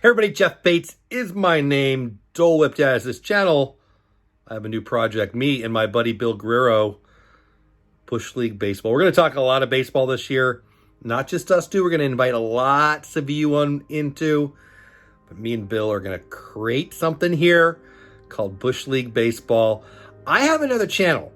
Hey everybody, Jeff Bates is my name. Dole Whip is this channel. I have a new project. Me and my buddy Bill Guerrero, Bush League Baseball. We're going to talk a lot of baseball this year. Not just us two. We're going to invite lots of you into. But me and Bill are going to create something here called Bush League Baseball. I have another channel.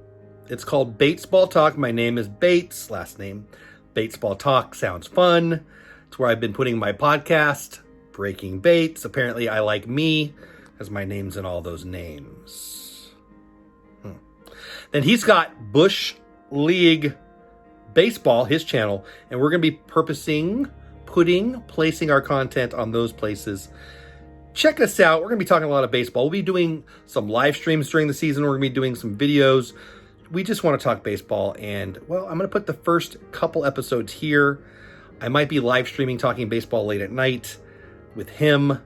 It's called Batesball Talk. My name is Bates. Last name Batesball Talk. Sounds fun. It's where I've been putting my podcast, Breaking Bates. Apparently I like me, as my name's in all those names. Then he's got Bush League Baseball, his channel, and we're going to be placing our content on those places. Check us out. We're going to be talking a lot of baseball. We'll be doing some live streams during the season. We're going to be doing some videos. We just want to talk baseball, and, well, I'm going to put the first couple episodes here. I might be live streaming talking baseball late at night with him.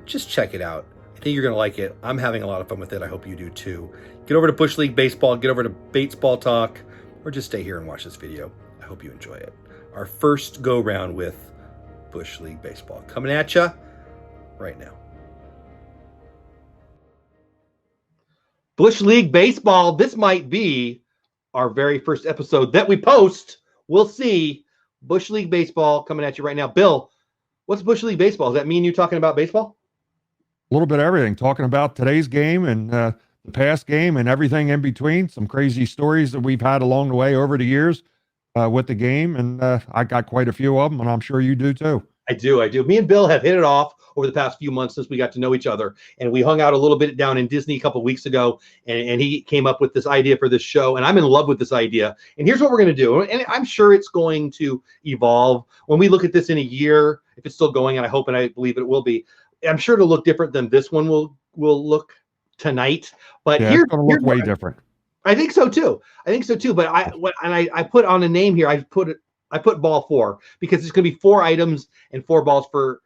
Just check it out. I think you're going to like it. I'm having a lot of fun with it. I hope you do too. Get over to Bush League Baseball, get over to Batesball Talk, or just stay here and watch this video. I hope you enjoy it. Our first go round with Bush League Baseball. Coming at you right now. Bush League Baseball. This might be our very first episode that we post. We'll see. Bush League Baseball coming at you right now. Bill, what's Bush League Baseball? Does that mean you talking about baseball? A little bit of everything, talking about today's game and the past game and everything in between. Some crazy stories that we've had along the way over the years with the game. And I got quite a few of them, and I'm sure you do too. I do. Me and Bill have hit it off over the past few months since we got to know each other. And we hung out a little bit down in Disney a couple of weeks ago, and he came up with this idea for this show. And I'm in love with this idea. And here's what we're going to do. And I'm sure it's going to evolve. When we look at this in a year, if it's still going, and I hope and I believe it will be, I'm sure it'll look different than this one will look tonight. But yeah, it's going to look way different. I think so too. But I put on a name here. I put ball 4 because it's going to be 4 items and 4 balls for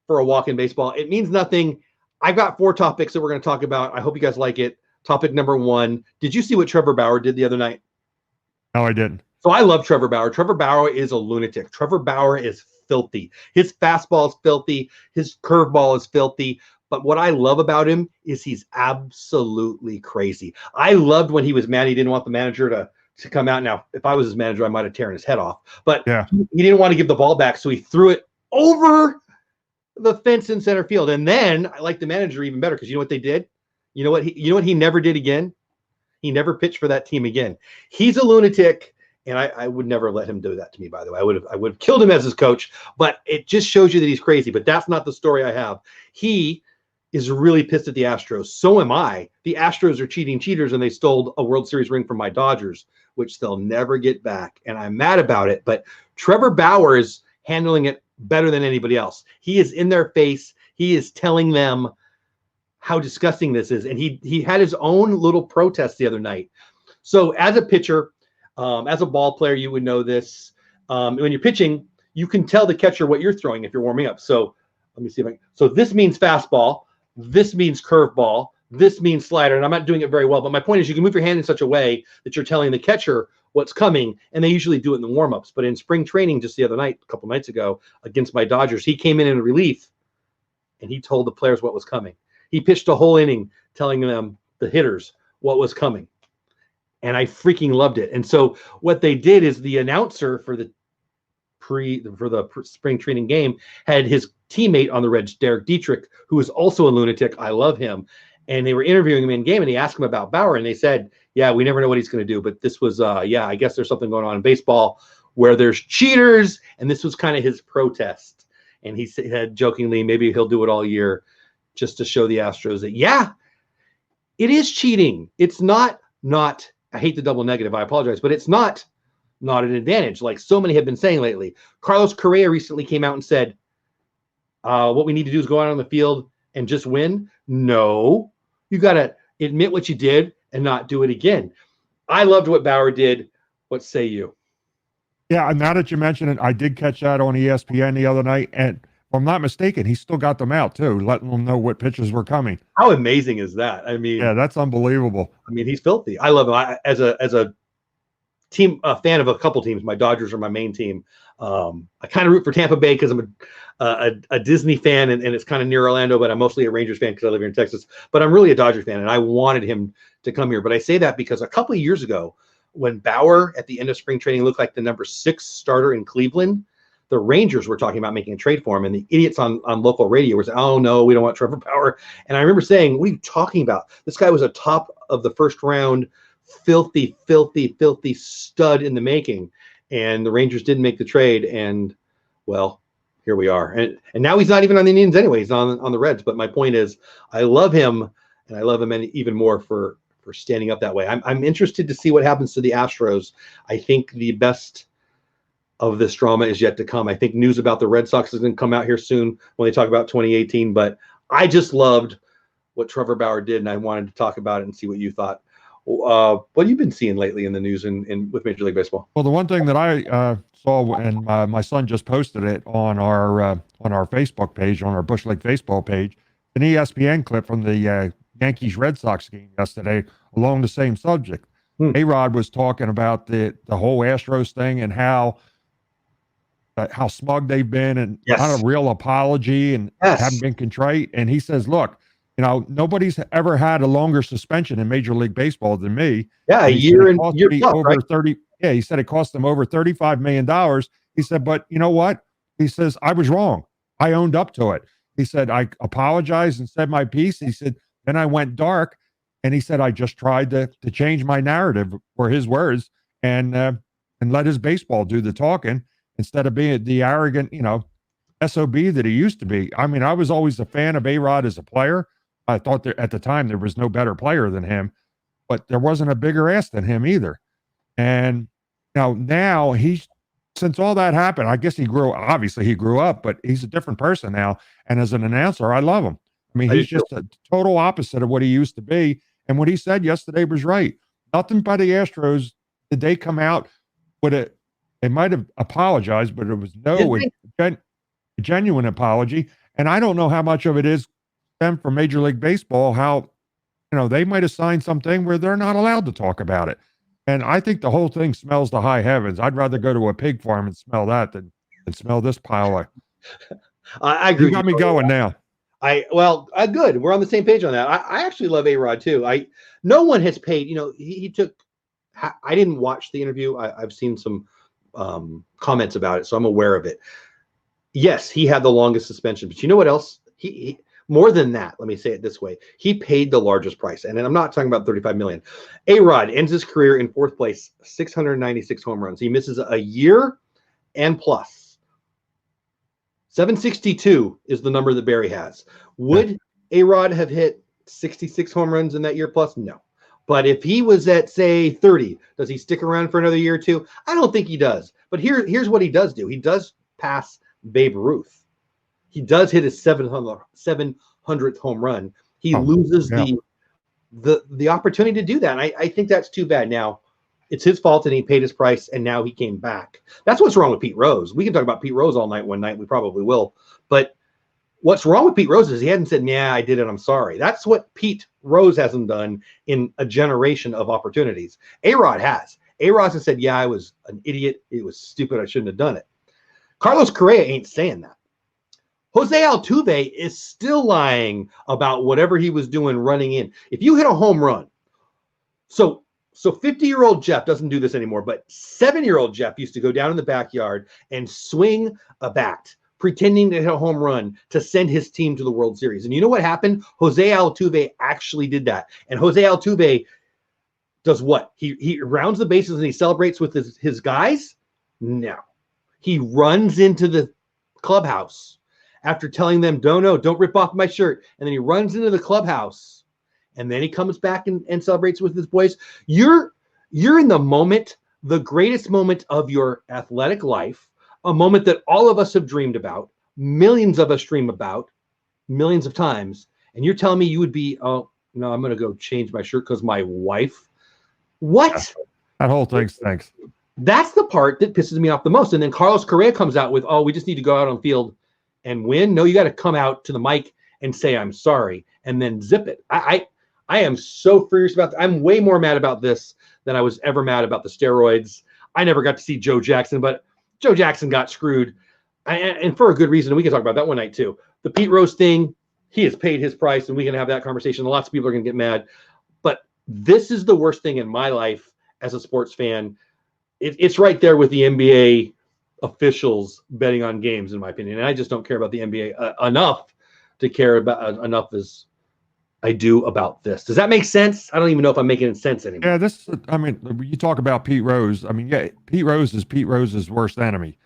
a walk in baseball. It means nothing. I've got 4 topics that we're going to talk about. I hope you guys like it. Topic number 1. Did you see what Trevor Bauer did the other night? No, I didn't. So I love Trevor Bauer. Trevor Bauer is a lunatic. Trevor Bauer is filthy. His fastball is filthy. His curveball is filthy. But what I love about him is he's absolutely crazy. I loved when he was mad. He didn't want the manager to come out. Now, if I was his manager, I might have torn his head off. But yeah, he didn't want to give the ball back, so he threw it over the fence in center field. And then I like the manager even better because you know what they did? You know what he never did again? He never pitched for that team again. He's a lunatic, and I would never let him do that to me, by the way. I would have killed him as his coach, but it just shows you that he's crazy. But that's not the story I have. He is really pissed at the Astros. So am I. The Astros are cheaters, and they stole a World Series ring from my Dodgers, which they'll never get back. And I'm mad about it. But Trevor Bauer is handling it better than anybody else. He is in their face. He is telling them how disgusting this is. And he had his own little protest the other night. So as a pitcher, as a ball player, you would know this. When you're pitching, you can tell the catcher what you're throwing if you're warming up. So let me see if I can. So this means fastball. This means curveball. This means slider. And I'm not doing it very well. But my point is you can move your hand in such a way that you're telling the catcher what's coming. And they usually do it in the warm-ups. But in spring training just the other night, a couple nights ago, against my Dodgers, he came in relief, and he told the players what was coming. He pitched a whole inning telling them, the hitters, what was coming. And I freaking loved it. And so what they did is the announcer for the spring training game had his teammate on the Reds, Derek Dietrich, who is also a lunatic. I love him. And they were interviewing him in game, and he asked him about Bauer, and they said, yeah, we never know what he's going to do. But this was, I guess there's something going on in baseball where there's cheaters, and this was kind of his protest. And he said jokingly, maybe he'll do it all year just to show the Astros that, yeah, it is cheating. It's not, I hate the double negative, I apologize, but it's not an advantage like so many have been saying lately. Carlos Correa recently came out and said, what we need to do is go out on the field and just win. No, you got to admit what you did and not do it again. I loved what Bauer did. What say you? Yeah, now that you mention it, I did catch that on ESPN the other night, and if I'm not mistaken, he still got them out too, letting them know what pitches were coming. How amazing is that? I mean, yeah, that's unbelievable. I mean, he's filthy. I love him. As a team, a fan of a couple teams. My Dodgers are my main team. I kind of root for Tampa Bay because I'm a Disney fan, and it's kind of near Orlando, but I'm mostly a Rangers fan because I live here in Texas. But I'm really a Dodger fan, and I wanted him to come here. But I say that because a couple of years ago, when Bauer at the end of spring training looked like the number 6 starter in Cleveland, the Rangers were talking about making a trade for him, and the idiots on local radio were saying, "Oh no, we don't want Trevor Bauer." And I remember saying, "What are you talking about? This guy was a top of the first round, filthy stud in the making." And the Rangers didn't make the trade, and well, here we are. And now he's not even on the Indians anyway. He's on the Reds. But my point is, I love him, and I love him even more for standing up that way. I'm interested to see what happens to the Astros. I think the best of this drama is yet to come. I think news about the Red Sox is going to come out here soon when they talk about 2018. But I just loved what Trevor Bauer did, and I wanted to talk about it and see what you thought. What have you been seeing lately in the news and with Major League Baseball? Well, the one thing that I saw, and my son just posted it on our Facebook page, on our Bush League baseball page, an ESPN clip from the Yankees Red Sox game yesterday along the same subject. A-Rod was talking about the whole Astros thing and how smug they've been, and not a real apology, and haven't been contrite. And he says, "Look, nobody's ever had a longer suspension in Major League Baseball than me. Yeah, a year and year plus, over right? 30. Yeah, he said it cost them over $35 million. He said, but you know what? He says, I was wrong. I owned up to it. He said, I apologized and said my piece. He said, then I went dark. And he said, I just tried to change my narrative, were his words, and let his baseball do the talking instead of being the arrogant, SOB that he used to be. I mean, I was always a fan of A-Rod as a player. I thought that at the time there was no better player than him, but there wasn't a bigger ass than him either. And now he's, since all that happened, I guess he grew up, but he's a different person now. And as an announcer, I love him. I mean, he's just a total opposite of what he used to be. And what he said yesterday was right. Nothing by the Astros did they come out with it. They might have apologized, but it was a genuine apology. And I don't know how much of it is them from Major League Baseball, how, they might have signed something where they're not allowed to talk about it. And I think the whole thing smells to high heavens. I'd rather go to a pig farm and smell that than smell this pile of. I agree. You got me going now. Good. We're on the same page on that. I actually love A-Rod too. No one has paid, he took, I didn't watch the interview. I've seen some comments about it, so I'm aware of it. Yes, he had the longest suspension, but you know what else? He more than that, let me say it this way. He paid the largest price. And I'm not talking about $35 million. A-Rod ends his career in 4th place, 696 home runs. He misses a year and plus. 762 is the number that Barry has. Would A-Rod have hit 66 home runs in that year plus? No. But if he was at, say, 30, does he stick around for another year or two? I don't think he does. But here's what he does do. He does pass Babe Ruth. He does hit his 700th home run. He loses the opportunity to do that. And I think that's too bad. Now, it's his fault, and he paid his price, and now he came back. That's what's wrong with Pete Rose. We can talk about Pete Rose all night one night. We probably will. But what's wrong with Pete Rose is he hasn't said, yeah, I did it, I'm sorry. That's what Pete Rose hasn't done in a generation of opportunities. A-Rod has. A-Rod has said, yeah, I was an idiot. It was stupid. I shouldn't have done it. Carlos Correa ain't saying that. Jose Altuve is still lying about whatever he was doing running in. If you hit a home run, so 50-year-old Jeff doesn't do this anymore, but 7-year-old Jeff used to go down in the backyard and swing a bat, pretending to hit a home run to send his team to the World Series. And you know what happened? Jose Altuve actually did that. And Jose Altuve does what? He rounds the bases and he celebrates with his guys? No. He runs into the clubhouse after telling them, don't rip off my shirt. And then he runs into the clubhouse, and then he comes back and celebrates with his boys. You're in the moment, the greatest moment of your athletic life, a moment that all of us have dreamed about, millions of us dream about, millions of times. And you're telling me you would be, oh, no, I'm going to go change my shirt because my wife. What? That whole thing stinks. That's the part that pisses me off the most. And then Carlos Correa comes out with, oh, we just need to go out on field and win. No, you got to come out to the mic and say, I'm sorry, and then zip it. I am so furious about that. I'm way more mad about this than I was ever mad about the steroids. I never got to see Joe Jackson, but Joe Jackson got screwed, and for a good reason. We can talk about that one night too. The Pete Rose thing, he has paid his price, and we can have that conversation. Lots of people are going to get mad, but this is the worst thing in my life as a sports fan. It's right there with the NBA officials betting on games, in my opinion. And I just don't care about the NBA enough to care about enough as I do about this. Does that make sense? I don't even know if I'm making sense anymore. Yeah, I mean, you talk about Pete Rose. I mean, yeah, Pete Rose is Pete Rose's worst enemy.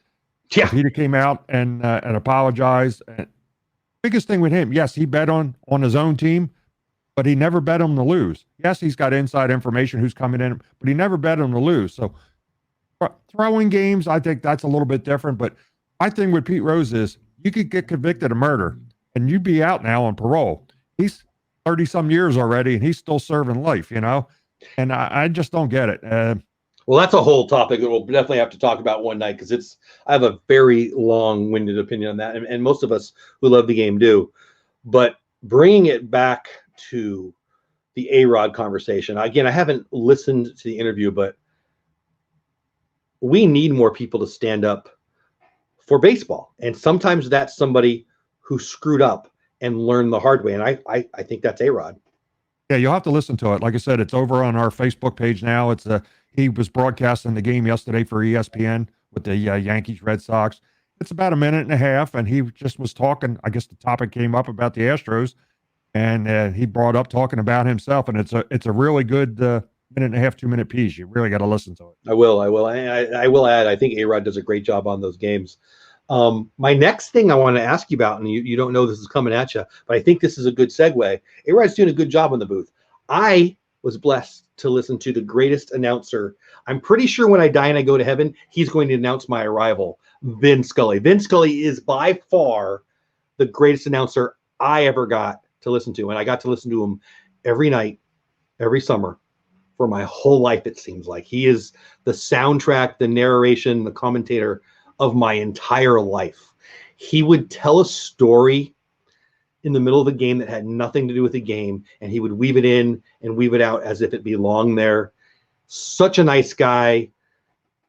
Yeah. If he'd came out and apologized, biggest thing with him, yes, he bet on his own team, but he never bet him to lose. Yes, he's got inside information who's coming in, but he never bet him to lose. So throwing games, I think that's a little bit different. But my thing with Pete Rose is you could get convicted of murder and you'd be out now on parole. He's 30 some years already and he's still serving life, you know? And I just don't get it. Well, that's a whole topic that we'll definitely have to talk about one night because I have a very long-winded opinion on that, and most of us who love the game do. But bringing it back to the A-Rod conversation, again, I haven't listened to the interview, but we need more people to stand up for baseball, and sometimes that's somebody who screwed up and learned the hard way, and I think that's A-Rod. Yeah, you'll have to listen to it. Like I said, it's over on our Facebook page now. He was broadcasting the game yesterday for ESPN with the Yankees Red Sox. It's about a minute and a half, and he just was talking. I guess the topic came up about the Astros, and he brought up talking about himself. And it's a really good minute and a half, 2-minute piece. You really got to listen to it. I will. I will add. I think A-Rod does a great job on those games. My next thing I want to ask you about, and you don't know this is coming at you, but I think this is a good segue. A-Rod's doing a good job in the booth. I was blessed to listen to the greatest announcer. I'm pretty sure when I die and I go to heaven, he's going to announce my arrival, Vin Scully. Vin Scully is by far the greatest announcer I ever got to listen to. And I got to listen to him every night, every summer for my whole life, it seems like. He is the soundtrack, the narration, the commentator of my entire life. He would tell a story in the middle of the game that had nothing to do with the game, and he would weave it in and weave it out as if it belonged there. Such a nice guy.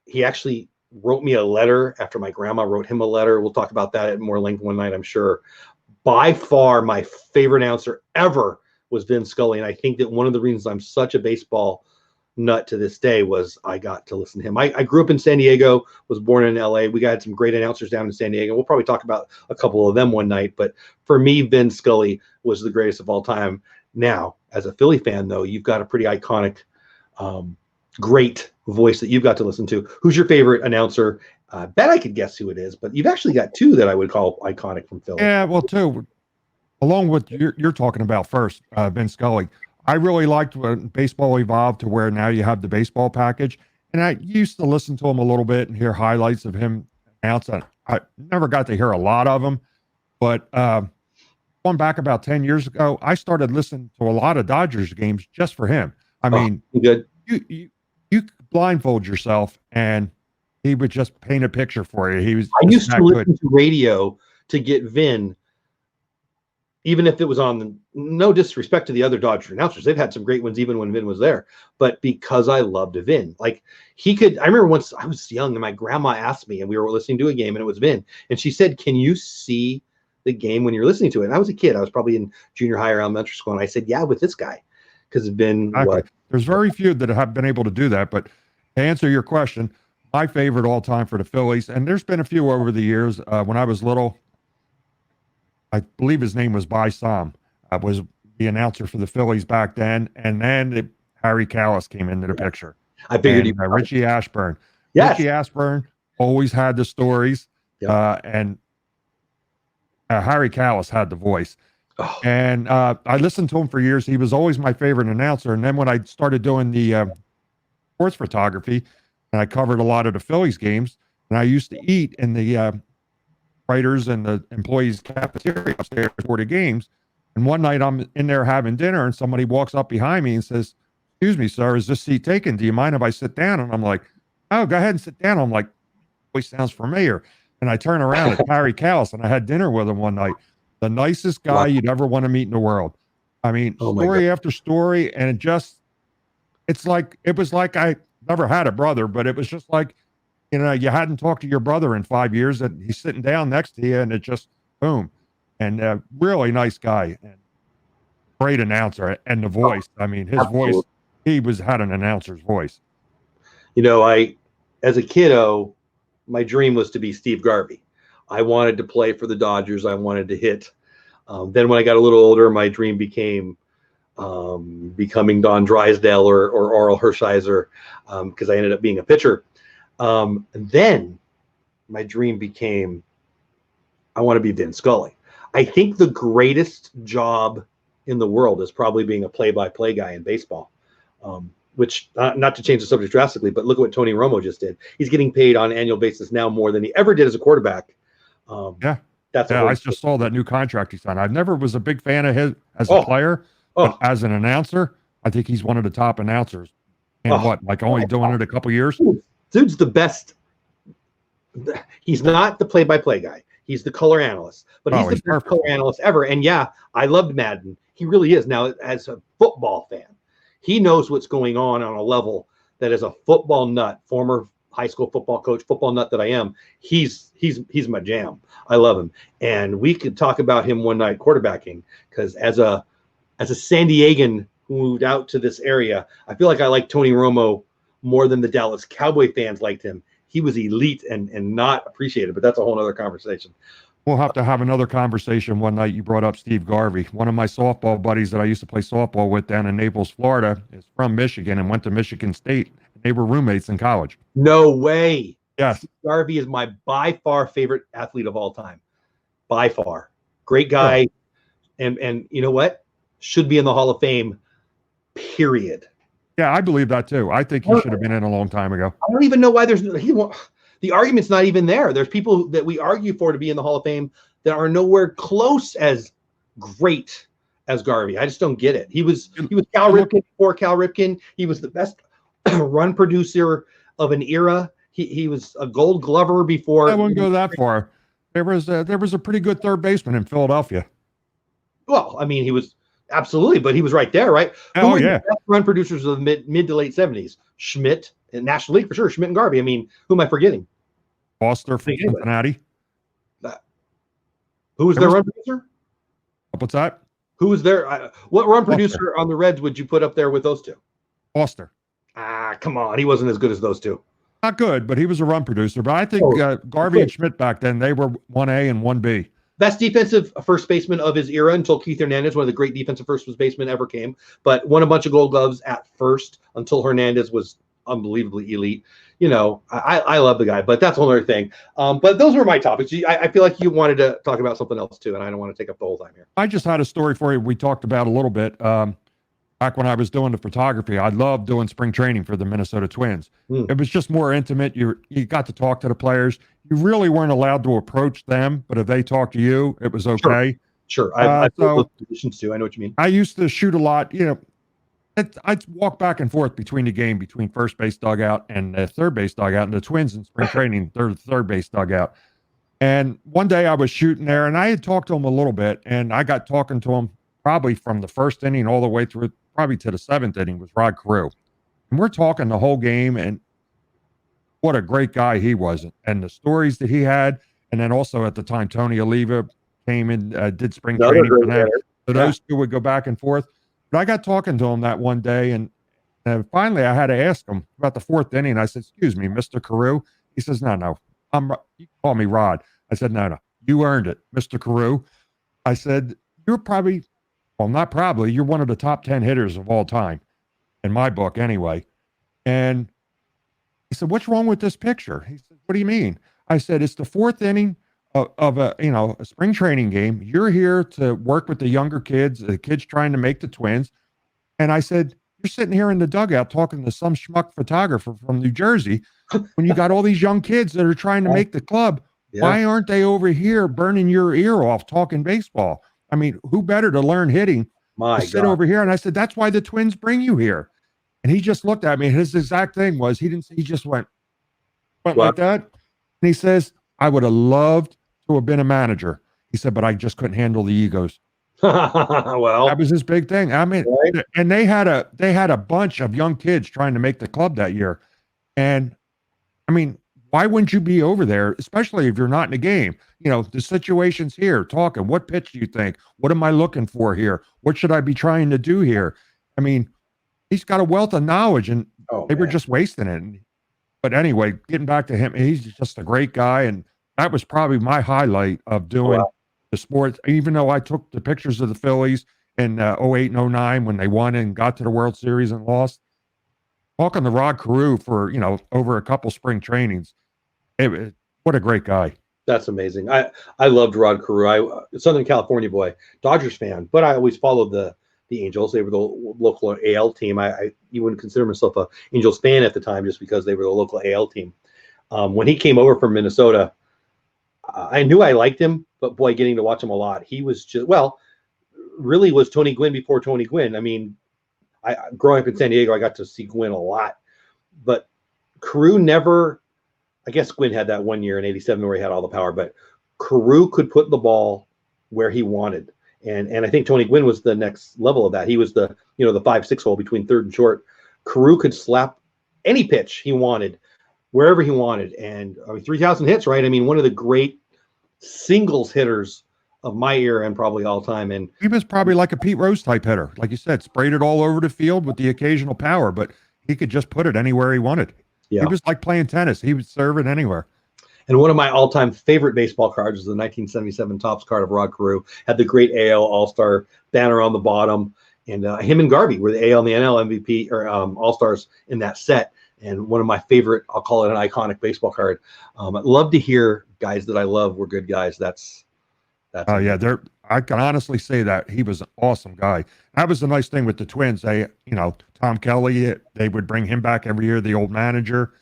He actually wrote me a letter after my grandma wrote him a letter. We'll talk about that at more length one night, I'm sure. By far, my favorite announcer ever was Vin Scully, and I think that one of the reasons I'm such a baseball nut to this day was I got to listen to him. I grew up in San Diego, was born in LA. We got some great announcers down in San Diego. We'll probably talk about a couple of them one night, but for me, Vin Scully was the greatest of all time. Now, as a Philly fan, though, you've got a pretty iconic, great voice that you've got to listen to. Who's your favorite announcer? Bet I could guess who it is, but you've actually got two that I would call iconic from Philly. Yeah, well, two, along with you're talking about first, Vin Scully. I really liked when baseball evolved to where now you have the baseball package. And I used to listen to him a little bit and hear highlights of him announcing. I never got to hear a lot of them, but going back about 10 years ago, I started listening to a lot of Dodgers games just for him. I mean, good. You blindfold yourself and he would just paint a picture for you. I used to listen to radio to get Vin, even if it was on, no disrespect to the other Dodgers announcers. They've had some great ones even when Vin was there. But because I loved Vin. Like I remember once I was young and my grandma asked me and we were listening to a game and it was Vin. And she said, can you see the game when you're listening to it? And I was a kid. I was probably in junior high or elementary school. And I said, yeah, with this guy. Because Vin was. There's very few that have been able to do that. But to answer your question, my favorite all time for the Phillies, and there's been a few over the years. When I was little, I believe his name was By Sam. Was the announcer for the Phillies back then, and then Harry Callis came into the picture. I figured Richie Ashburn. Yes. Richie Ashburn always had the stories, and Harry Callis had the voice. Oh. And I listened to him for years. He was always my favorite announcer. And then when I started doing the sports photography, and I covered a lot of the Phillies games, and I used to eat in the writers and the employees' cafeteria upstairs for the games. And one night I'm in there having dinner and somebody walks up behind me and says, excuse me, sir, is this seat taken? Do you mind if I sit down? And I'm like, oh, go ahead and sit down. I'm like, voice sounds familiar. And I turn around at Harry Callis, and I had dinner with him one night. The nicest guy you'd ever want to meet in the world. I mean, story after story. And it was like I never had a brother, but it was just like you know, you hadn't talked to your brother in 5 years, and he's sitting down next to you, and it just boom. And really nice guy and great announcer, and the Oh, voice. I mean, his voice. absolutely. He had an announcer's voice. You know, as a kiddo, my dream was to be Steve Garvey. I wanted to play for the Dodgers. I wanted to hit. Then when I got a little older, my dream became becoming Don Drysdale or Oral Hershiser because I ended up being a pitcher. And then my dream became I want to be Vin Scully. I think the greatest job in the world is probably being a play-by-play guy in baseball. Which not to change the subject drastically, but look at what Tony Romo just did. He's getting paid on an annual basis now more than he ever did as a quarterback. Yeah. That's a Yeah, I whole. just saw that new contract he signed. I never was a big fan of his as a Oh, player, but oh, as an announcer, I think he's one of the top announcers. And oh, what, like only doing it a couple years? dude's the best. He's not the play-by-play guy. He's the color analyst, but he's Oh, the he's best perfect. color analyst ever. And yeah, I loved Madden. He really is. Now, as a football fan, he knows what's going on a level that as a football nut, former high school football coach, football nut that I am, he's my jam. I love him. And we could talk about him one night quarterbacking because as a San Diegan who moved out to this area, I feel like I like Tony Romo more than the Dallas Cowboy fans liked him. He was elite and not appreciated, but that's a whole other conversation. We'll have to have another conversation one night. You brought up Steve Garvey. One of my softball buddies that I used to play softball with down in Naples, Florida, is from Michigan and went to Michigan State. They were roommates in college. No way. Yes. Steve Garvey is my by far favorite athlete of all time. By far. Great guy. Sure. And you know what? Should be in the Hall of Fame, period. Yeah, I believe that too. I think he should have been in a long time ago. I don't even know why the argument's not even there. There's people that we argue for to be in the Hall of Fame that are nowhere close as great as Garvey. I just don't get it. He was Cal Ripken before Cal Ripken. He was the best run producer of an era. He was a Gold Glover before. I wouldn't go that far. There was a pretty good third baseman in Philadelphia. Well, I mean, he was absolutely, but he was right there, right? Oh, yeah. The best run producers of the mid to late 70s? Schmidt in National League for sure. Schmidt and Garvey. I mean, who am I forgetting? Foster from Cincinnati. Who was their run producer? What's that? Who was there? What run producer on the Reds would you put up there with those two? Foster. Come on. He wasn't as good as those two. Not good, but he was a run producer. But I think Garvey and Schmidt back then, they were 1A and 1B. Best defensive first baseman of his era until Keith Hernandez, one of the great defensive first basemen ever came, but won a bunch of Gold Gloves at first until Hernandez was unbelievably elite. You know, I love the guy, but that's another thing. But those were my topics. I feel like you wanted to talk about something else too, and I don't want to take up the whole time here. I just had a story for you. We talked about a little bit. Back when I was doing the photography, I loved doing spring training for the Minnesota Twins. It was just more intimate. You got to talk to the players. You really weren't allowed to approach them, but if they talked to you, it was okay. Sure. I've those positions too. I know what you mean. I used to shoot a lot. You know, I'd walk back and forth between the game, between first base dugout and the third base dugout, and the Twins in spring training, third base dugout. And one day I was shooting there, and I had talked to him a little bit, and I got talking to him probably from the first inning all the way through probably to the seventh inning was Rod Carew. And we're talking the whole game, and what a great guy he was, and the stories that he had. And then also at the time, Tony Oliva came and did spring training for them. So those two would go back and forth. But I got talking to him that one day, and finally I had to ask him about the fourth inning. I said, "Excuse me, Mr. Carew." He says, "No, you call me Rod." I said, "No, you earned it, Mr. Carew." I said, "You're probably, well, not probably, you're one of the top 10 hitters of all time, in my book anyway." And he said, "What's wrong with this picture?" He said, "What do you mean?" I said, "It's the fourth inning of a spring training game. You're here to work with the younger kids, the kids trying to make the Twins." And I said, "You're sitting here in the dugout talking to some schmuck photographer from New Jersey when you got all these young kids that are trying to make the club. Why aren't they over here burning your ear off talking baseball? I mean, who better to learn hitting to sit over here?" And I said, "That's why the Twins bring you here." And he just looked at me. His exact thing was, he just went like that. And he says, "I would have loved to have been a manager." He said, "But I just couldn't handle the egos." Well, that was his big thing. I mean, and they had a bunch of young kids trying to make the club that year. And I mean, why wouldn't you be over there, especially if you're not in a game? The situation's here, talking. What pitch do you think? What am I looking for here? What should I be trying to do here? I mean, he's got a wealth of knowledge, and Oh they were man. just wasting it. But anyway, getting back to him, he's just a great guy, and that was probably my highlight of Oh, doing wow. the sports. Even though I took the pictures of the Phillies in '08 and '09 when they won and got to the World Series and lost, talking to Rod Carew for over a couple spring trainings. What a great guy. That's amazing. I loved Rod Carew. Southern California boy, Dodgers fan, but I always followed the Angels. They were the local AL team. You wouldn't consider myself a Angels fan at the time just because they were the local AL team. When he came over from Minnesota, I knew I liked him, but boy, getting to watch him a lot, he was just really was Tony Gwynn before Tony Gwynn. I mean, growing up in San Diego, I got to see Gwynn a lot, but Carew never. I guess Gwynn had that 1 year in '87 where he had all the power, but Carew could put the ball where he wanted. And I think Tony Gwynn was the next level of that. He was the 5-6 hole between third and short. Carew could slap any pitch he wanted, wherever he wanted. And 3,000 hits, right? I mean, one of the great singles hitters of my era and probably all time. And he was probably like a Pete Rose type hitter. Like you said, sprayed it all over the field with the occasional power, but he could just put it anywhere he wanted. yeah. He was like playing tennis. He would serve it anywhere. And one of my all-time favorite baseball cards is the 1977 Topps card of Rod Carew. Had the great AL All-Star banner on the bottom, and him and Garvey were the AL and the NL MVP or All-Stars in that set. And one of my favorite, I'll call it an iconic baseball card. I'd love to hear guys that I love were good guys. That's. Oh yeah, I can honestly say that he was an awesome guy. That was the nice thing with the Twins. Tom Kelly, they would bring him back every year, the old manager,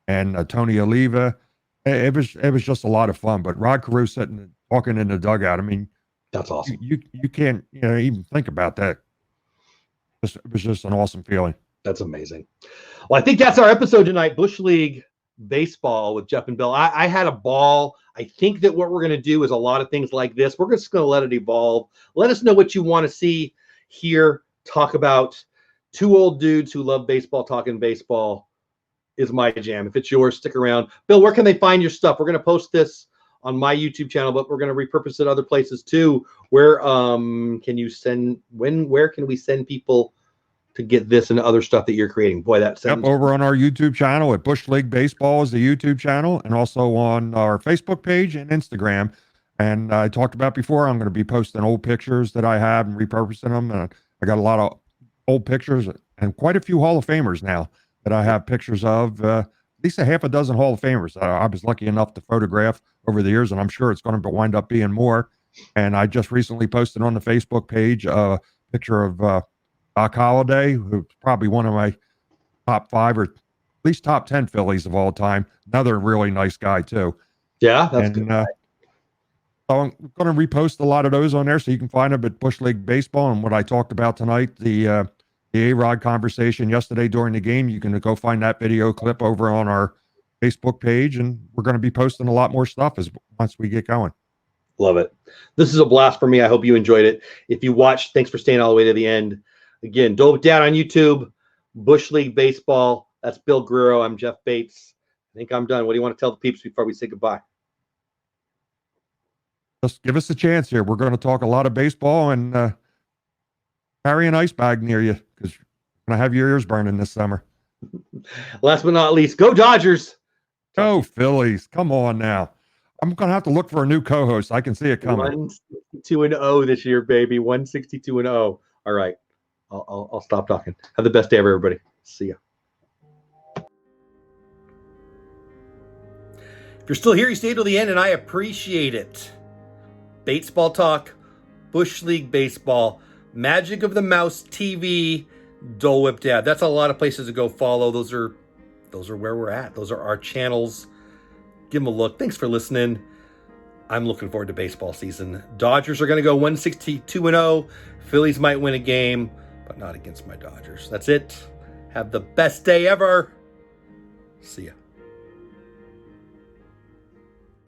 and Tony Oliva. It was just a lot of fun. But Rod Carew sitting talking in the dugout. I mean, That's awesome. You can't even think about that. It was just an awesome feeling. That's amazing. Well, I think that's our episode tonight. Bush League Baseball with Jeff and Bill. I had a ball. I think that what we're going to do is a lot of things like this. We're just going to let it evolve. Let us know what you want to see here. Talk about two old dudes who love baseball. Talking baseball is my jam. If it's yours, stick around. Bill, where can they find your stuff? We're going to post this on my YouTube channel, but we're going to repurpose it other places too. Where can you send? Where can we send people to get this and other stuff that you're creating? Boy, that sounds over on our YouTube channel at Bush League Baseball is the YouTube channel, and also on our Facebook page and Instagram. And I talked about before, I'm going to be posting old pictures that I have and repurposing them. And I got a lot of old pictures and quite a few Hall of Famers now that I have pictures of. At least a half a dozen Hall of Famers I was lucky enough to photograph over the years, and I'm sure it's going to wind up being more. And I just recently posted on the Facebook page a picture of Doc Holliday, who's probably one of my top 5 or at least top 10 Phillies of all time. Another really nice guy too. Yeah, that's good. So I'm going to repost a lot of those on there so you can find them at Bush League Baseball. And what I talked about tonight, the A-Rod conversation yesterday during the game, you can go find that video clip over on our Facebook page. And we're going to be posting a lot more stuff once we get going. Love it. This is a blast for me. I hope you enjoyed it. If you watched, thanks for staying all the way to the end. Again, Dole Whip Dad on YouTube, Bush League Baseball. That's Bill Guerrero. I'm Jeff Bates. I think I'm done. What do you want to tell the peeps before we say goodbye? Just give us a chance here. We're going to talk a lot of baseball and carry an ice bag near you because you're going to have your ears burning this summer. Last but not least, go Dodgers. Go Phillies. Come on now. I'm going to have to look for a new co-host. I can see it coming. 162-0 this year, baby. 162-0. All right. I'll stop talking. Have the best day ever, everybody. See ya. If you're still here, you stayed till the end, and I appreciate it. Baseball Talk, Bush League Baseball, Magic of the Mouse TV, Dole Whip Dad. That's a lot of places to go follow. Those are where we're at. Those are our channels. Give them a look. Thanks for listening. I'm looking forward to baseball season. Dodgers are going to go 162-0. Phillies might win a game, but not against my Dodgers. That's it. Have the best day ever. See ya.